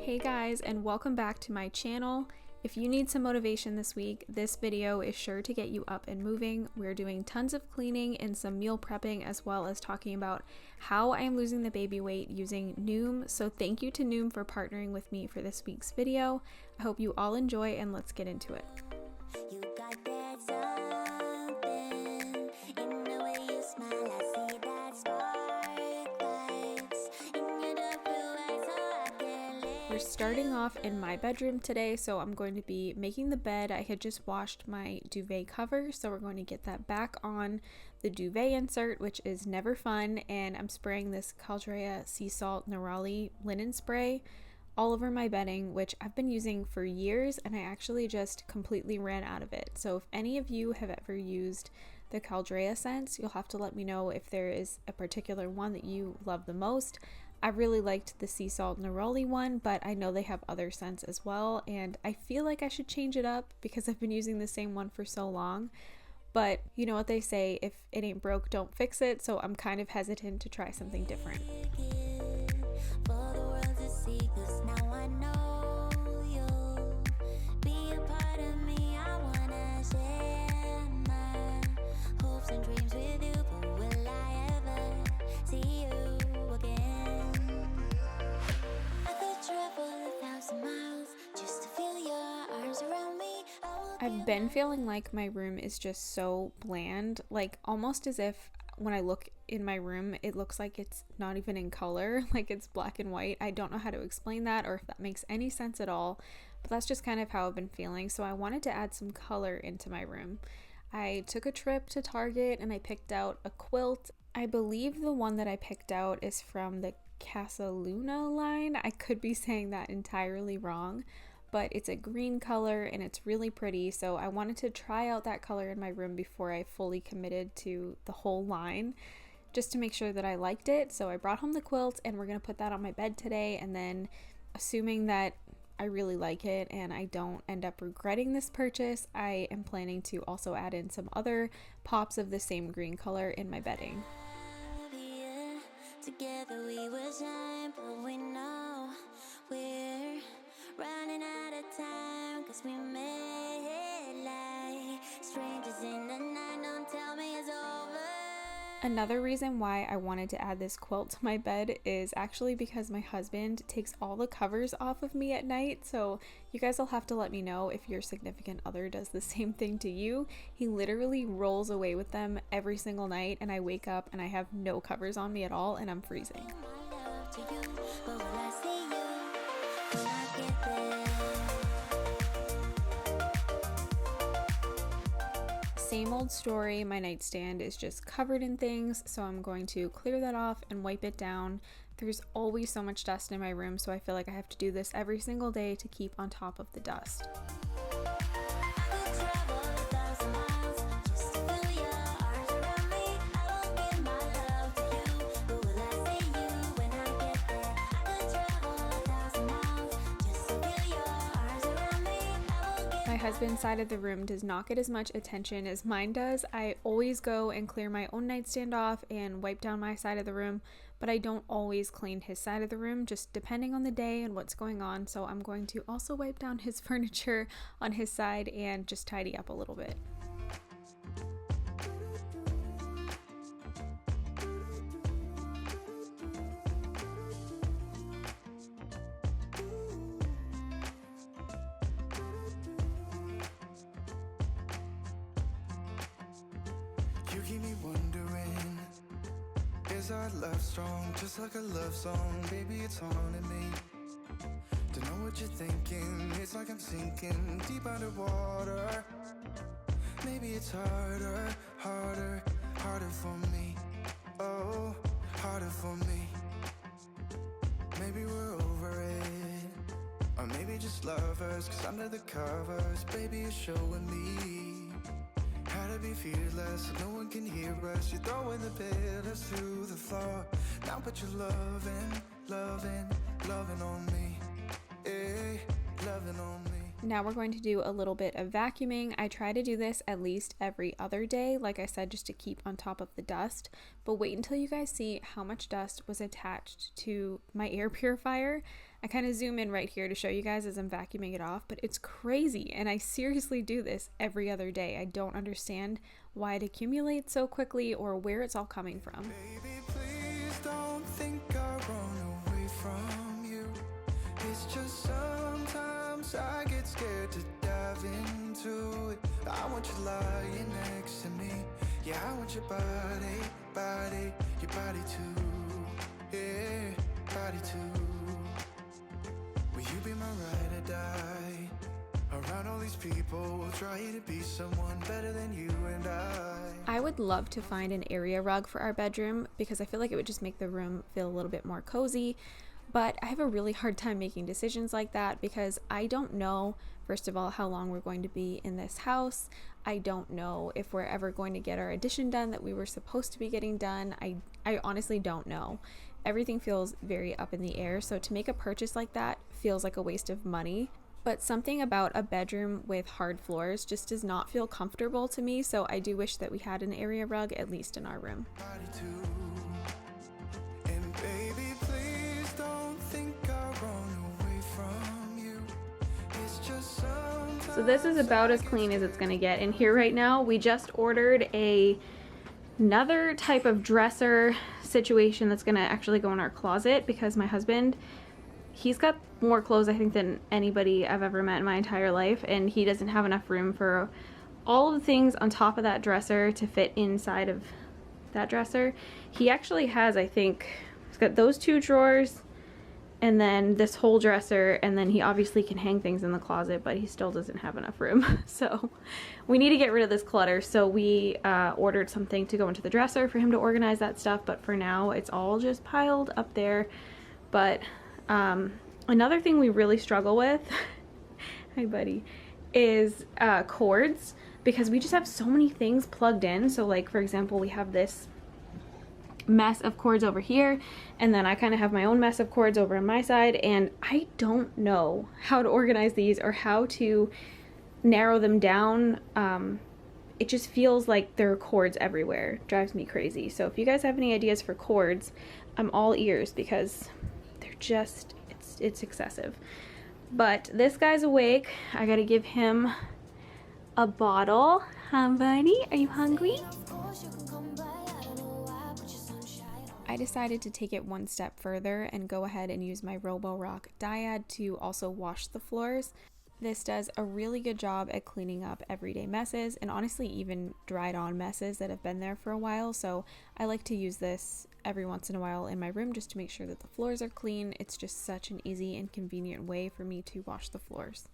Hey guys, and welcome back to my channel. If you need some motivation this week, this video is sure to get you up and moving. We're doing tons of cleaning and some meal prepping, as well as talking about how I am losing the baby weight using Noom. So thank you to Noom for partnering with me for this week's video. I hope you all enjoy, and let's get into it. You got that something in the way you smile. I see that spark lights in your dark blue eyes, so I can't let We're starting off in my bedroom today, so I'm going to be making the bed. I had just washed my duvet cover, so we're going to get that back on the duvet insert, which is never fun, and I'm spraying this Caldrea Sea Salt Neroli linen spray all over my bedding, which I've been using for years, and I actually just completely ran out of it. So if any of you have ever used the Caldrea scents, you'll have to let me know if there is a particular one that you love the most. I really liked the Sea Salt Neroli one, but I know they have other scents as well, and I feel like I should change it up because I've been using the same one for so long. But you know what they say, if it ain't broke, don't fix it, so I'm kind of hesitant to try something different. it for the world to see, 'cause now I know you'll be a part of me. I wanna share my hopes and dreams with you, but will I ever see you again? I could travel 1,000 miles just to feel your arms around me. I've been feeling like my room is just so bland, like almost as if when I look in my room, it looks like it's not even in color, like it's black and white. I don't know how to explain that or if that makes any sense at all, but that's just kind of how I've been feeling. So I wanted to add some color into my room. I took a trip to Target and I picked out a quilt. I believe the one that I picked out is from the Casa Luna line. I could be saying that entirely wrong, but it's a green color and it's really pretty, so I wanted to try out that color in my room before I fully committed to the whole line, just to make sure that I liked it. So I brought home the quilt and we're gonna put that on my bed today, and then assuming that I really like it and I don't end up regretting this purchase, I am planning to also add in some other pops of the same green color in my bedding. Yeah, together we will shine, but we know we're running out of time, 'cause we made like strangers in the night. Don't tell me it's over. Another reason why I wanted to add this quilt to my bed is actually because my husband takes all the covers off of me at night, so you guys will have to let me know if your significant other does the same thing to you. He literally rolls away with them every single night, and I wake up and I have no covers on me at all and I'm freezing. My love to you, but will I see you when I get there? Same old story, my nightstand is just covered in things, so I'm going to clear that off and wipe it down. There's always so much dust in my room, so I feel like I have to do this every single day to keep on top of the dust. I could travel 1,000 miles just to feel your arms around me. I will give my love to you, but will I see you when I get there? I could travel 1,000 miles just to feel your arms around me. I will give My husband's side of the room does not get as much attention as mine does. I always go and clear my own nightstand off and wipe down my side of the room, but I don't always clean his side of the room, just depending on the day and what's going on. So I'm going to also wipe down his furniture on his side and just tidy up a little bit. You keep me wondering, is our love strong? Just like a love song, baby, it's haunting me. Don't know what you're thinking, it's like I'm sinking deep underwater. Maybe it's harder for me. Oh, harder for me. Maybe we're over it, or maybe just lovers, 'cause under the covers, baby, you're showing me how to be fearless so no one can hear us. You're throwing the pillars to the floor. Now put your loving on me. Hey, loving on me. Now we're going to do a little bit of vacuuming. I try to do this at least every other day, like I said, just to keep on top of the dust. But wait until you guys see how much dust was attached to my air purifier. I kind of zoom in right here to show you guys as I'm vacuuming it off, but it's crazy, and I seriously do this every other day. I don't understand why it accumulates so quickly or where it's all coming from. Baby, please don't think I run away from you. It's just sometimes I get scared to dive into it. I want you lying next to me. Yeah, I want your body, your body too. Yeah, body too. Will you be my ride or die? Around all these people, trying to be someone better than you and I would love to find an area rug for our bedroom because I feel like it would just make the room feel a little bit more cozy. But I have a really hard time making decisions like that because I don't know, first of all, how long we're going to be in this house. I don't know if we're ever going to get our addition done that we were supposed to be getting done. I honestly don't know. Everything feels very up in the air, so to make a purchase like that feels like a waste of money. But something about a bedroom with hard floors just does not feel comfortable to me, so I do wish that we had an area rug, at least in our room. body too. And baby, please don't think I run away from you. It's just sometimes. So this is about as clean as it's gonna get in here right now. We just ordered another type of dresser situation that's gonna actually go in our closet because my husband, he's got more clothes I think than anybody I've ever met in my entire life, and he doesn't have enough room for all of the things on top of that dresser to fit inside of that dresser. He actually has, I think, he's got those 2 drawers and then this whole dresser, and then he obviously can hang things in the closet, but he still doesn't have enough room. So we need to get rid of this clutter, so we ordered something to go into the dresser for him to organize that stuff, but for now it's all just piled up there. But another thing we really struggle with hi buddy, is cords, because we just have so many things plugged in. So like, for example, we have this mess of cords over here, and then I kind of have my own mess of cords over on my side, and I don't know how to organize these or how to narrow them down. It just feels like there are cords everywhere. It drives me crazy. So if you guys have any ideas for cords, I'm all ears, because they're just, it's excessive. But this guy's awake. I gotta give him a bottle. Huh, buddy? Are you hungry? I decided to take it one step further and go ahead and use my Roborock Dyad to also wash the floors. This does a really good job at cleaning up everyday messes, and honestly even dried on messes that have been there for a while. So I like to use this every once in a while in my room just to make sure that the floors are clean. It's just such an easy and convenient way for me to wash the floors.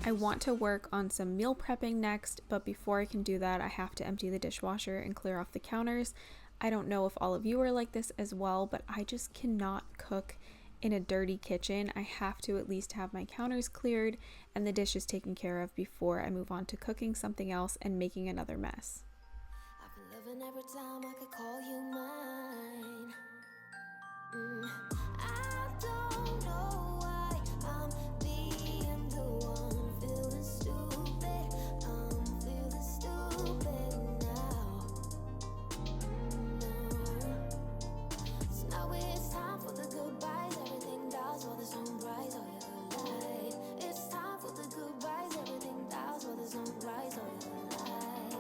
I want to work on some meal prepping next, but before I can do that, I have to empty the dishwasher and clear off the counters. I don't know if all of you are like this as well, but I just cannot cook in a dirty kitchen. I have to at least have my counters cleared and the dishes taken care of before I move on to cooking something else and making another mess. I've been living every time I could call you mine. I don't know why I'm being the one feeling stupid. I'm feeling stupid now. So now it's time for the goodbyes. Everything dies for the sunrise. Oh, you're light. It's time for the goodbyes. Everything dies for the sunrise. Oh, you're light.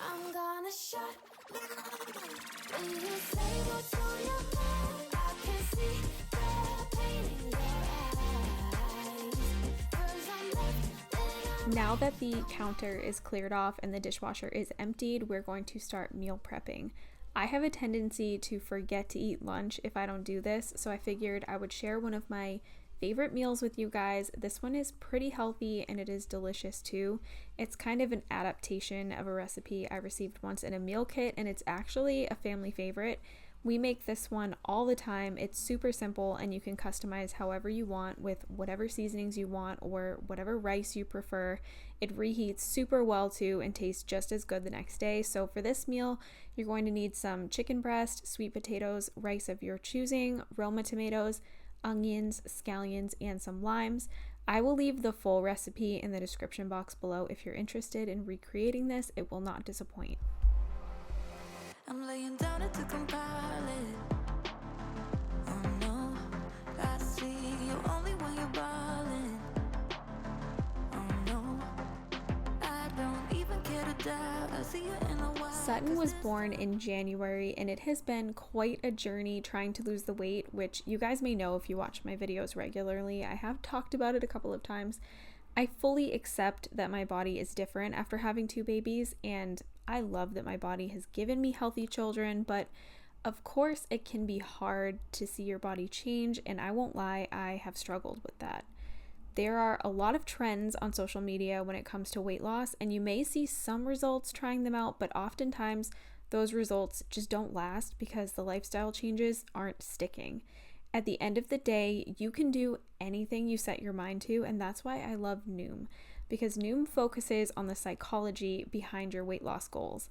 I'm gonna shut my mouth. When you say what's on your mind, I can see the pain in your eyes. 'Cause I'm left and I'm Now that the counter is cleared off and the dishwasher is emptied, we're going to start meal prepping. I have a tendency to forget to eat lunch if I don't do this, so I figured I would share one of my favorite meals with you guys. This one is pretty healthy and it is delicious too. It's kind of an adaptation of a recipe I received once in a meal kit, and it's actually a family favorite. We make this one all the time. It's super simple and you can customize however you want with whatever seasonings you want or whatever rice you prefer. It reheats super well too and tastes just as good the next day. So for this meal, you're going to need some chicken breast, sweet potatoes, rice of your choosing, Roma tomatoes, onions, scallions, and some limes. I will leave the full recipe in the description box below if you're interested in recreating this. It will not disappoint. I'm laying down to compile it. Oh no, I see you only when you're ballin'. Oh no, I don't even care to die. I see you in a while. Sutton was born in January, and it has been quite a journey trying to lose the weight, which you guys may know if you watch my videos regularly. I have talked about it a couple of times. I fully accept that my body is different after having 2 babies, and I love that my body has given me healthy children, but of course it can be hard to see your body change, and I won't lie, I have struggled with that. There are a lot of trends on social media when it comes to weight loss, and you may see some results trying them out, but oftentimes those results just don't last because the lifestyle changes aren't sticking. At the end of the day, you can do anything you set your mind to, and that's why I love Noom, because Noom focuses on the psychology behind your weight loss goals.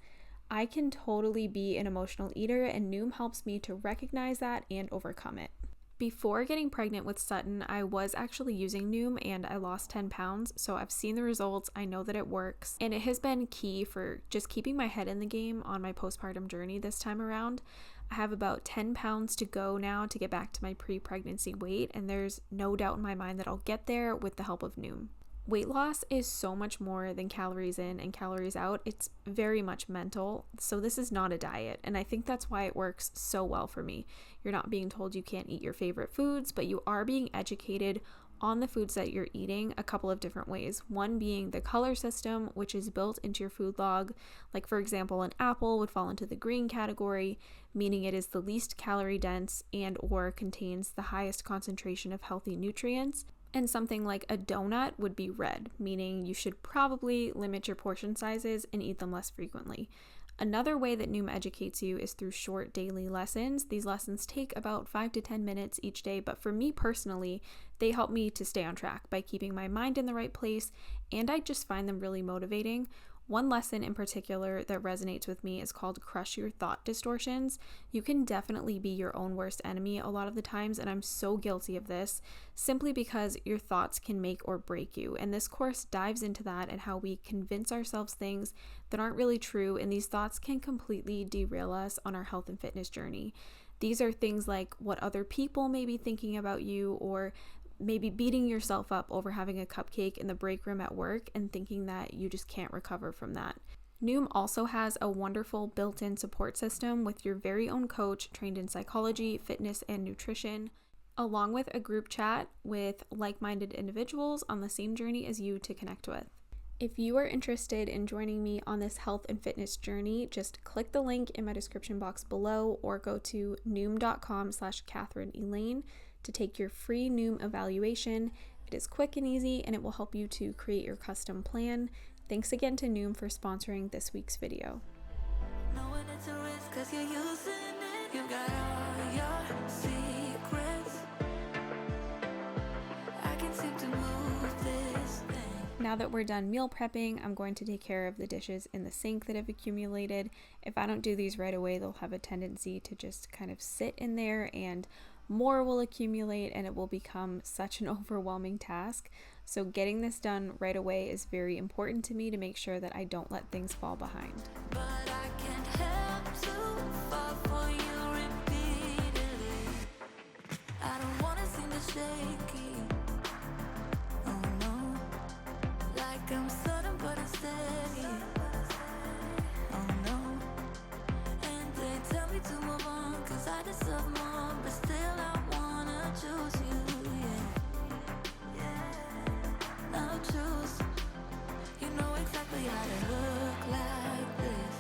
I can totally be an emotional eater, and Noom helps me to recognize that and overcome it. Before getting pregnant with Sutton, I was actually using Noom and I lost 10 pounds, so I've seen the results, I know that it works, and it has been key for just keeping my head in the game on my postpartum journey this time around. I have about 10 pounds to go now to get back to my pre-pregnancy weight, and there's no doubt in my mind that I'll get there with the help of Noom. Weight loss is so much more than calories in and calories out. It's very much mental, so this is not a diet, and I think that's why it works so well for me. You're not being told you can't eat your favorite foods, but you are being educated on the foods that you're eating a couple of different ways. One being the color system, which is built into your food log. Like, for example, an apple would fall into the green category, meaning it is the least calorie dense and or contains the highest concentration of healthy nutrients. And something like a donut would be red, meaning you should probably limit your portion sizes and eat them less frequently. Another way that Noom educates you is through short daily lessons. These lessons take about 5 to 10 minutes each day, but for me personally, they help me to stay on track by keeping my mind in the right place, and I just find them really motivating. One lesson in particular that resonates with me is called Crush Your Thought Distortions. You can definitely be your own worst enemy a lot of the times, and I'm so guilty of this, simply because your thoughts can make or break you. And this course dives into that and how we convince ourselves things that aren't really true, and these thoughts can completely derail us on our health and fitness journey. These are things like what other people may be thinking about you, or maybe beating yourself up over having a cupcake in the break room at work and thinking that you just can't recover from that. Noom also has a wonderful built-in support system with your very own coach trained in psychology, fitness, and nutrition, along with a group chat with like-minded individuals on the same journey as you to connect with. If you are interested in joining me on this health and fitness journey, just click the link in my description box below or go to noom.com/KatherineElaine to take your free Noom evaluation. It is quick and easy, and it will help you to create your custom plan. Thanks again to Noom for sponsoring this week's video. Knowing it's a risk 'cause you're using it. You got all your secrets. I can seem to move this thing. Now that we're done meal prepping, I'm going to take care of the dishes in the sink that have accumulated. If I don't do these right away, they'll have a tendency to just kind of sit in there, and more will accumulate, and it will become such an overwhelming task. So getting this done right away is very important to me to make sure that I don't let things fall behind. But I can't help to fall for you repeatedly. I don't wanna seem to shaky. Oh no, like I'm sudden but I'm steady. Oh no, and they tell me to move on 'cause I deserve more, but still I wanna choose you. Yeah, now choose. You know exactly how to look like this.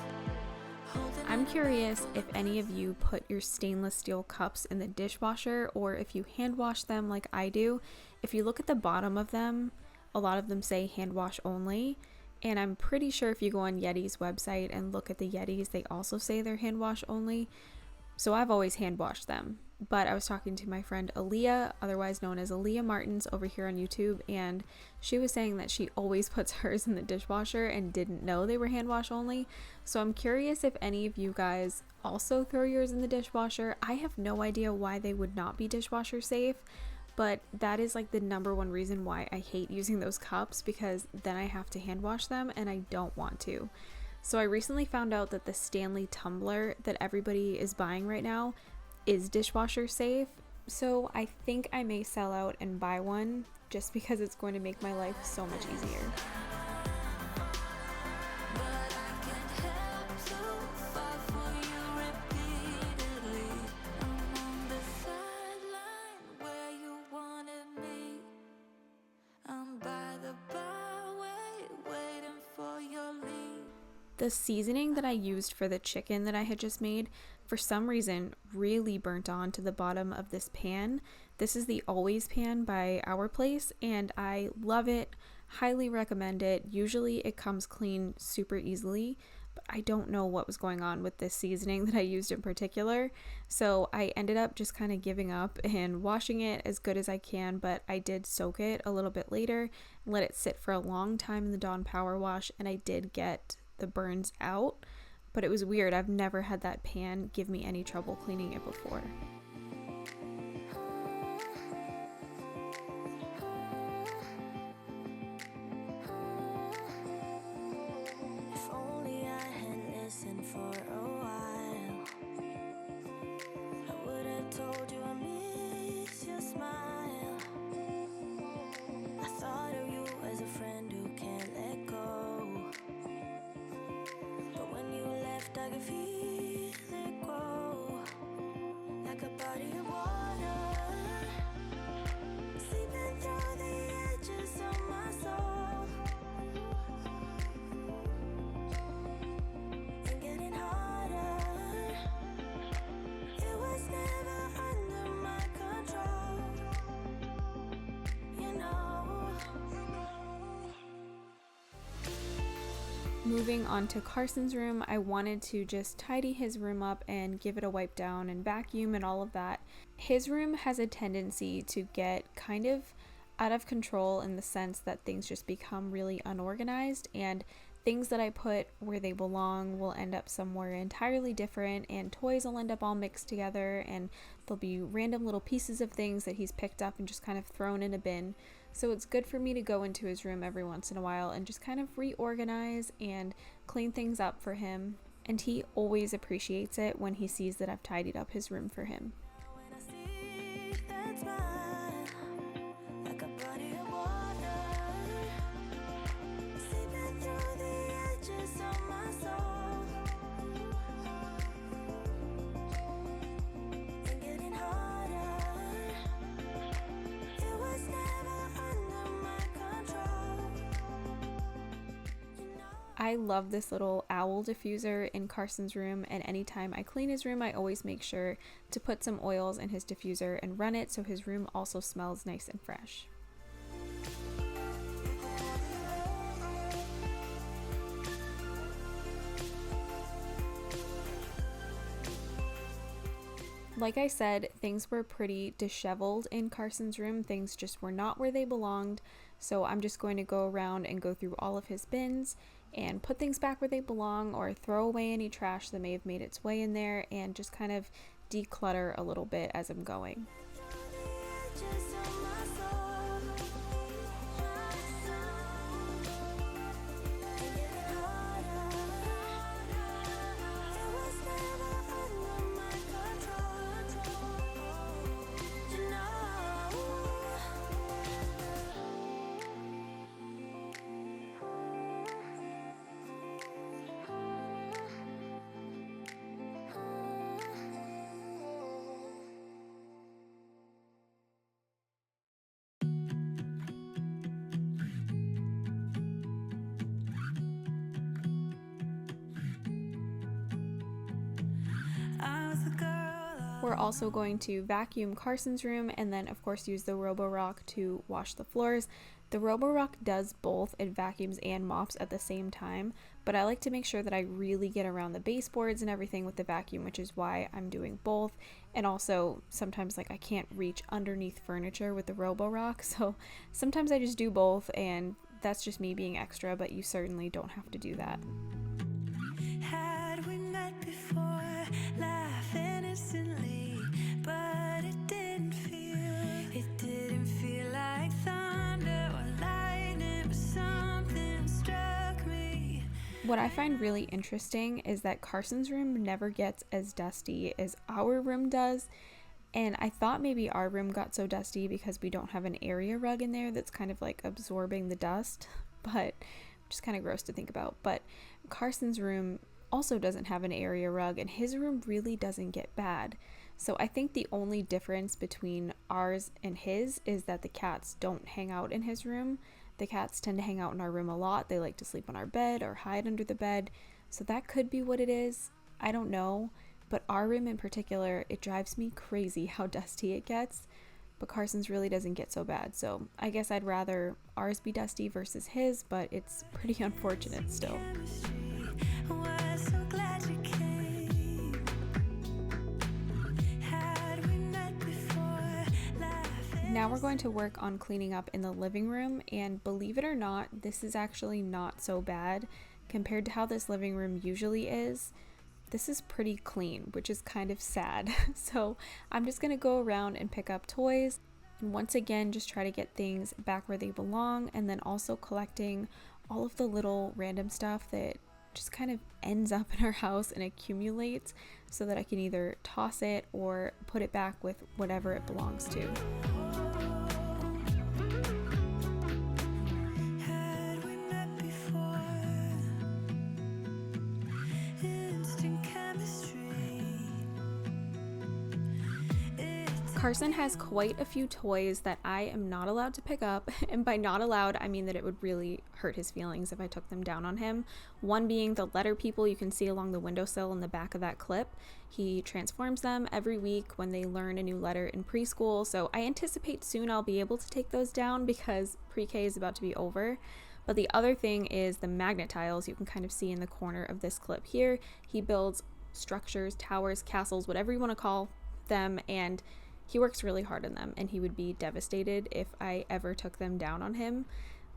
I'm curious if any of you put your stainless steel cups in the dishwasher or if you hand wash them like I do. If you look at the bottom of them, a lot of them say hand wash only. And I'm pretty sure if you go on Yeti's website and look at the Yetis, they also say they're hand wash only. So I've always hand washed them. But I was talking to my friend Aaliyah, otherwise known as Aaliyah Martins over here on YouTube, and she was saying that she always puts hers in the dishwasher and didn't know they were hand wash only. So I'm curious if any of you guys also throw yours in the dishwasher. I have no idea why they would not be dishwasher safe, but that is like the number one reason why I hate using those cups, because then I have to hand wash them and I don't want to. So I recently found out that the Stanley tumbler that everybody is buying right now is dishwasher safe. So I think I may sell out and buy one just because it's going to make my life so much easier. The seasoning that I used for the chicken that I had just made, for some reason, really burnt on to the bottom of this pan. This is the Always pan by Our Place, and I love it. Highly recommend it. Usually it comes clean super easily, but I don't know what was going on with this seasoning that I used in particular. So I ended up just kind of giving up and washing it as good as I can, but I did soak it a little bit later, let it sit for a long time in the Dawn Power Wash, and I did get the burns out, but it was weird. I've never had that pan give me any trouble cleaning it before. If only I had listened for a while, I would have told you I miss your smile. I thought of you as a friend who can't let go, but when you left I could feel it grow, like a body of water, seeping through the edges of my soul, and getting harder. It was never under my control, you know. Moving on to Carson's room, I wanted to just tidy his room up and give it a wipe down and vacuum and all of that. His room has a tendency to get kind of out of control in the sense that things just become really unorganized, and things that I put where they belong will end up somewhere entirely different, and toys will end up all mixed together, and there'll be random little pieces of things that he's picked up and just kind of thrown in a bin. So it's good for me to go into his room every once in a while and just kind of reorganize and clean things up for him. And he always appreciates it when he sees that I've tidied up his room for him. When I see that smile, like a body of water, seeping through the edges of my soul, and getting harder. It was never under my control, you know. I love this little owl diffuser in Carson's room, and anytime I clean his room, I always make sure to put some oils in his diffuser and run it so his room also smells nice and fresh. Like I said, things were pretty disheveled in Carson's room. Things just were not where they belonged. So I'm just going to go around and go through all of his bins and put things back where they belong, or throw away any trash that may have made its way in there, and just kind of declutter a little bit as I'm going. We're also going to vacuum Carson's room, and then of course use the Roborock to wash the floors. The Roborock does both, it vacuums and mops at the same time, but I like to make sure that I really get around the baseboards and everything with the vacuum, which is why I'm doing both. And also sometimes like I can't reach underneath furniture with the Roborock, so sometimes I just do both, and that's just me being extra, but you certainly don't have to do that. Had we met before, laugh innocently, but it didn't feel What I find really interesting is that Carson's room never gets as dusty as our room does. And I thought maybe our room got so dusty because we don't have an area rug in there that's kind of like absorbing the dust, but just kind of gross to think about. But Carson's room also doesn't have an area rug, and his room really doesn't get bad. So I think the only difference between ours and his is that the cats don't hang out in his room. The cats tend to hang out in our room a lot. They like to sleep on our bed or hide under the bed. So that could be what it is. I don't know. But our room in particular, it drives me crazy how dusty it gets. But Carson's really doesn't get so bad. So I guess I'd rather ours be dusty versus his, but it's pretty unfortunate still. Now we're going to work on cleaning up in the living room, and believe it or not, this is actually not so bad compared to how this living room usually is. This is pretty clean, which is kind of sad. So I'm just going to go around and pick up toys, and once again just try to get things back where they belong, and then also collecting all of the little random stuff that just kind of ends up in our house and accumulates, so that I can either toss it or put it back with whatever it belongs to. Carson has quite a few toys that I am not allowed to pick up, and by not allowed, I mean that it would really hurt his feelings if I took them down on him. One being the letter people you can see along the windowsill in the back of that clip. He transforms them every week when they learn a new letter in preschool, so I anticipate soon I'll be able to take those down because pre-K is about to be over. But the other thing is the magnet tiles you can kind of see in the corner of this clip here. He builds structures, towers, castles, whatever you want to call them, and he works really hard on them, and he would be devastated if I ever took them down on him.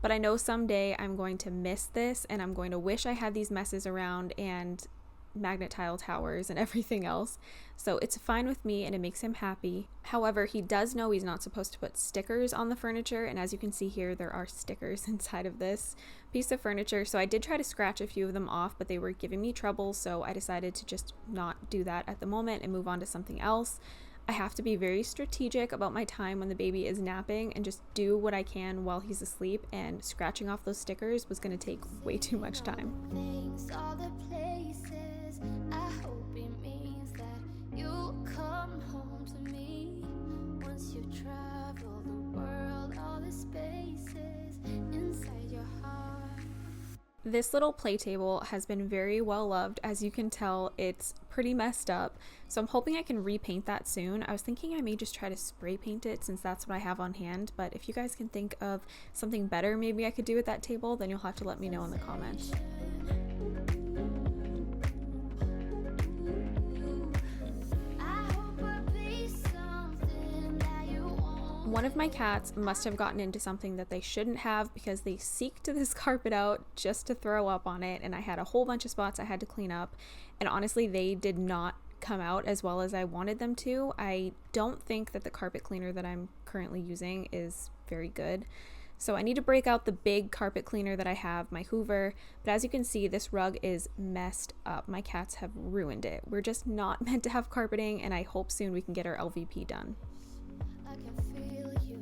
But I know someday I'm going to miss this, and I'm going to wish I had these messes around and magnet tile towers and everything else. So it's fine with me, and it makes him happy. However, he does know he's not supposed to put stickers on the furniture, and as you can see here, there are stickers inside of this piece of furniture. So I did try to scratch a few of them off, but they were giving me trouble, so I decided to just not do that at the moment and move on to something else. I have to be very strategic about my time when the baby is napping and just do what I can while he's asleep, and scratching off those stickers was going to take way too much time. All the places, I hope it means that you'll come home to me once you travel the world, all the spaces inside your heart. This little play table has been very well loved. As you can tell, it's pretty messed up, so I'm hoping I can repaint that soon. I was thinking I may just try to spray paint it since that's what I have on hand, but if you guys can think of something better maybe I could do with that table, then you'll have to let me know in the comments. One of my cats must have gotten into something that they shouldn't have, because they seeked this carpet out just to throw up on it, and I had a whole bunch of spots I had to clean up, and honestly they did not come out as well as I wanted them to. I don't think that the carpet cleaner that I'm currently using is very good, so I need to break out the big carpet cleaner that I have, my Hoover. But as you can see, this rug is messed up. My cats have ruined it. We're just not meant to have carpeting, and I hope soon we can get our LVP done. I can feel you.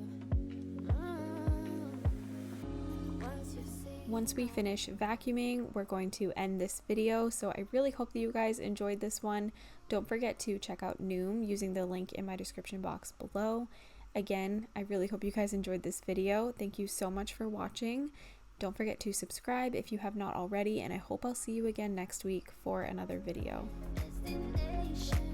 Once we finish vacuuming, we're going to end this video, so I really hope that you guys enjoyed this one. Don't forget to check out Noom using the link in my description box below. Again, I really hope you guys enjoyed this video. Thank you so much for watching. Don't forget to subscribe if you have not already, and I hope I'll see you again next week for another video. Destination.